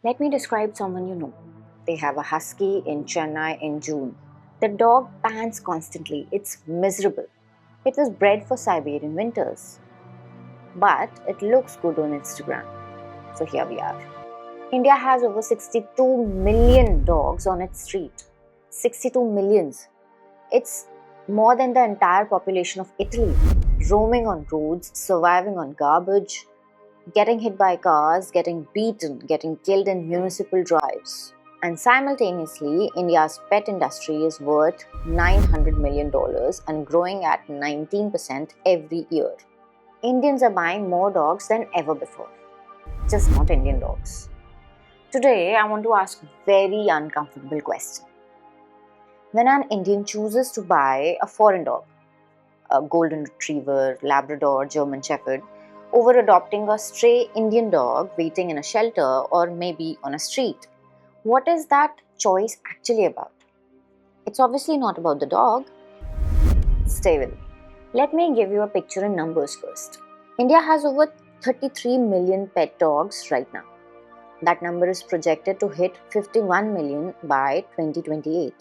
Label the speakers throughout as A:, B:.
A: Let me describe someone you know. They have a husky in Chennai in June. The dog pants constantly. It's miserable. It was bred for Siberian winters. But it looks good on Instagram. So here we are. India has over 62 million dogs on its street. 62 millions. It's more than the entire population of Italy, roaming on roads, surviving on garbage, getting hit by cars, getting beaten, getting killed in municipal drives. And simultaneously, India's pet industry is worth $900 million and growing at 19% every year. Indians are buying more dogs than ever before, just not Indian dogs. Today, I want to ask a very uncomfortable question. When an Indian chooses to buy a foreign dog, a golden retriever, Labrador, German Shepherd, over adopting a stray Indian dog waiting in a shelter or maybe on a street, what is that choice actually about? It's obviously not about the dog. Stay with me. Let me give you a picture in numbers first. India has over 33 million pet dogs right now. That number is projected to hit 51 million by 2028.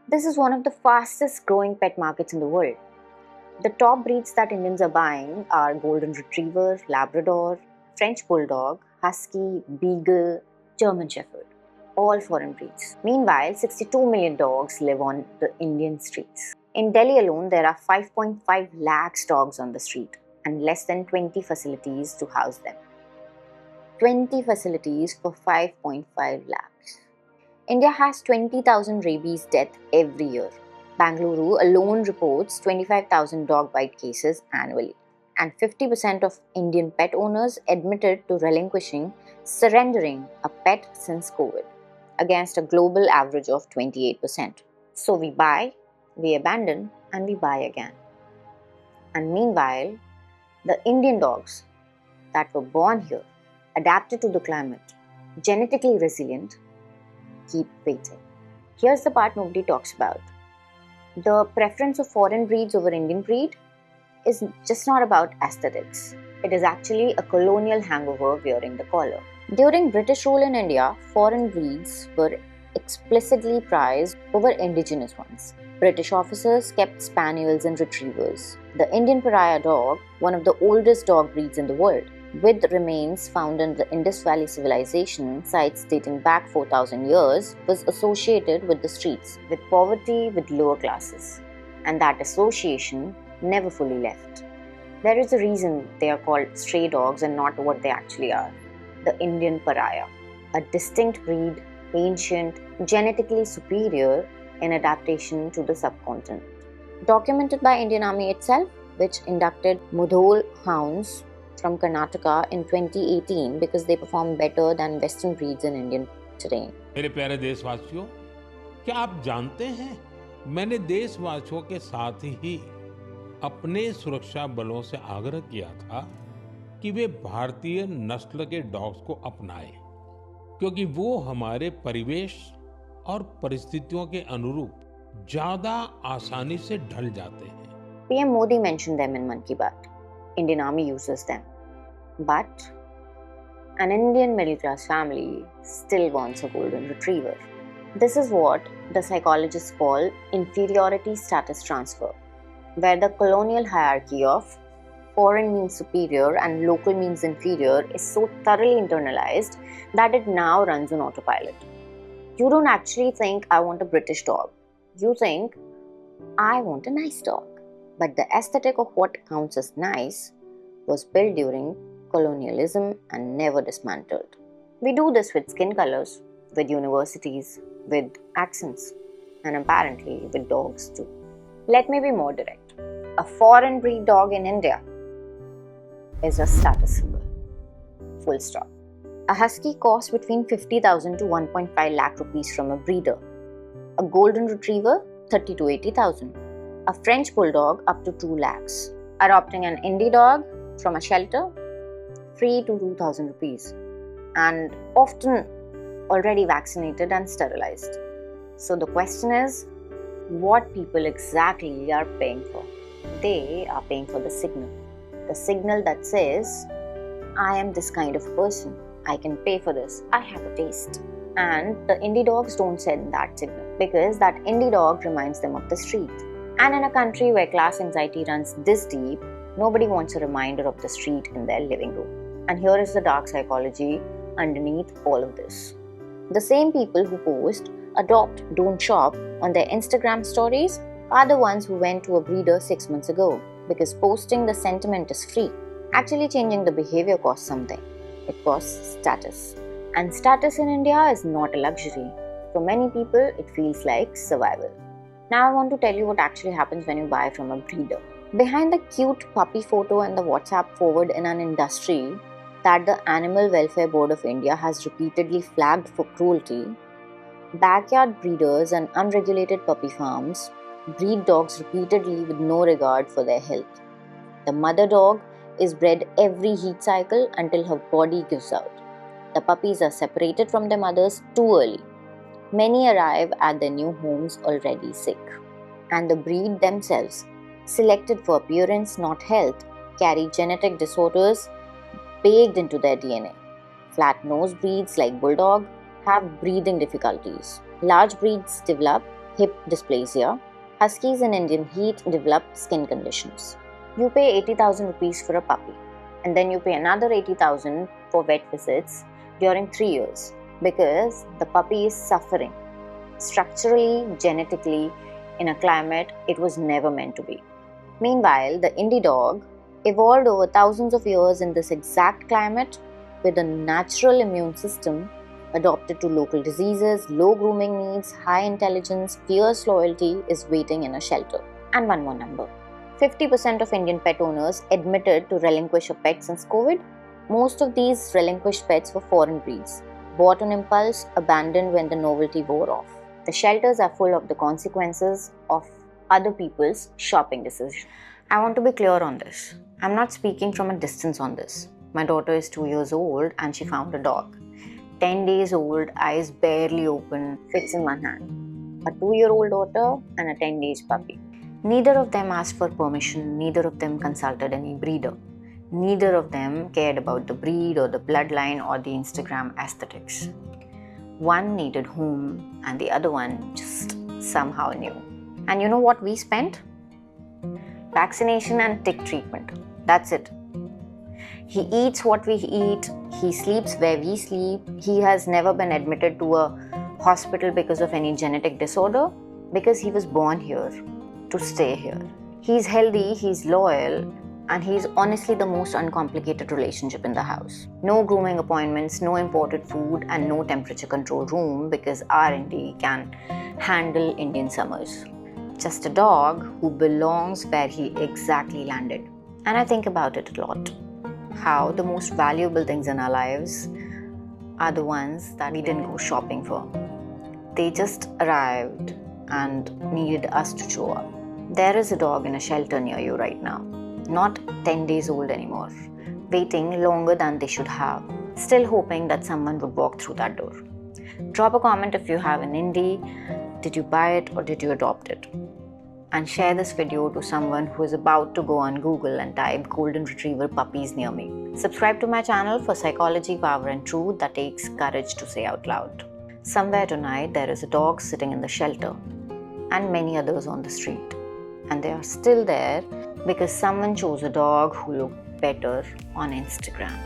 A: This is one of the fastest growing pet markets in the world. The top breeds that Indians are buying are Golden Retriever, Labrador, French Bulldog, Husky, Beagle, German Shepherd, all foreign breeds. Meanwhile, 62 million dogs live on the Indian streets. In Delhi alone, there are 5.5 lakhs dogs on the street and less than 20 facilities to house them. 20 facilities for 5.5 lakhs. India has 20,000 rabies deaths every year. Bangalore alone reports 25,000 dog bite cases annually. And 50% of Indian pet owners admitted to relinquishing, surrendering a pet since COVID, against a global average of 28%. So we buy, we abandon, and we buy again. And meanwhile, the Indian dogs that were born here, adapted to the climate, genetically resilient, keep waiting. Here's the part nobody talks about. The preference of foreign breeds over Indian breed is just not about aesthetics. It is actually a colonial hangover wearing the collar. During British rule in India, foreign breeds were explicitly prized over indigenous ones. British officers kept spaniels and retrievers. The Indian pariah dog, one of the oldest dog breeds in the world, with remains found in the Indus Valley civilization, sites dating back 4,000 years, was associated with the streets, with poverty, with lower classes. And that association never fully left. There is a reason they are called stray dogs and not what they actually are. The Indian pariah, a distinct breed, ancient, genetically superior in adaptation to the subcontinent. Documented by Indian Army itself, which inducted Mudhol hounds from Karnataka in 2018 because they perform better than Western breeds in Indian terrain.
B: मेरे प्यारे देशवासियों, क्या आप जानते हैं मैंने देशवासियों के साथ ही अपने सुरक्षा बलों से आग्रह किया था कि वे भारतीय नस्ल के डॉग्स को अपनाएं क्योंकि वो हमारे परिवेश और परिस्थितियों के अनुरूप ज्यादा आसानी से ढल जाते हैं.
A: PM Modi mentioned them in Mann Ki Baat. Indian Army uses them. But an Indian middle class family still wants a golden retriever. This is what the psychologists call inferiority status transfer, where the colonial hierarchy of foreign means superior and local means inferior is so thoroughly internalized that it now runs on autopilot. You don't actually think, I want a British dog. You think, I want a nice dog. But the aesthetic of what counts as nice was built during colonialism and never dismantled. We do this with skin colors, with universities, with accents, and apparently with dogs too. Let me be more direct. A foreign breed dog in India is a status symbol. Full stop. A husky costs between 50,000 to 1.5 lakh rupees from a breeder. A golden retriever, 30 to 80,000. A French bulldog up to 2 lakhs. Adopting an indie dog from a shelter, free to 2,000 rupees. And often already vaccinated and sterilized. So the question is, what people exactly are paying for? They are paying for the signal. The signal that says, I am this kind of person. I can pay for this, I have a taste. And the indie dogs don't send that signal because that indie dog reminds them of the street. And in a country where class anxiety runs this deep, nobody wants a reminder of the street in their living room. And here is the dark psychology underneath all of this. The same people who post adopt, don't shop on their Instagram stories are the ones who went to a breeder 6 months ago, because posting the sentiment is free. Actually changing the behavior costs something. It costs status. And status in India is not a luxury. For many people, it feels like survival. Now I want to tell you what actually happens when you buy from a breeder. Behind the cute puppy photo and the WhatsApp forward in an industry that the Animal Welfare Board of India has repeatedly flagged for cruelty, backyard breeders and unregulated puppy farms breed dogs repeatedly with no regard for their health. The mother dog is bred every heat cycle until her body gives out. The puppies are separated from their mothers too early. Many arrive at their new homes already sick. And the breed themselves, selected for appearance, not health, carry genetic disorders baked into their DNA. Flat nose breeds like Bulldog have breathing difficulties. Large breeds develop hip dysplasia. Huskies in Indian heat develop skin conditions. You pay 80,000 rupees for a puppy, and then you pay another 80,000 for vet visits during 3 years because the puppy is suffering structurally, genetically, in a climate it was never meant to be. Meanwhile, the indie dog evolved over thousands of years in this exact climate with a natural immune system, adapted to local diseases, low grooming needs, high intelligence, fierce loyalty, is waiting in a shelter. And one more number. 50% of Indian pet owners admitted to relinquish a pet since COVID. Most of these relinquished pets were foreign breeds, bought on impulse, abandoned when the novelty wore off. The shelters are full of the consequences of other people's shopping decisions. I want to be clear on this. I'm not speaking from a distance on this. My daughter is 2 years old and she found a dog. 10 days old, eyes barely open, fits in one hand. A 2-year-old daughter and a 10-day puppy. Neither of them asked for permission, neither of them consulted any breeder. Neither of them cared about the breed or the bloodline or the Instagram aesthetics. One needed home and the other one just somehow knew. And you know what we spent? Vaccination and tick treatment. That's it. He eats what we eat, he sleeps where we sleep, he has never been admitted to a hospital because of any genetic disorder, because he was born here to stay here. He's healthy, he's loyal, and he's honestly the most uncomplicated relationship in the house. No grooming appointments, no imported food, and no temperature control room because R&D can handle Indian summers. Just a dog who belongs where he exactly landed. And I think about it a lot. How the most valuable things in our lives are the ones that we didn't go shopping for. They just arrived and needed us to show up. There is a dog in a shelter near you right now, not 10 days old anymore, waiting longer than they should have, still hoping that someone would walk through that door. Drop a comment if you have an indie. Did you buy it or did you adopt it? And share this video to someone who is about to go on Google and type golden retriever puppies near me. Subscribe to my channel for psychology, power and truth that takes courage to say out loud. Somewhere tonight there is a dog sitting in the shelter and many others on the street. And they are still there because someone chose a dog who looked better on Instagram.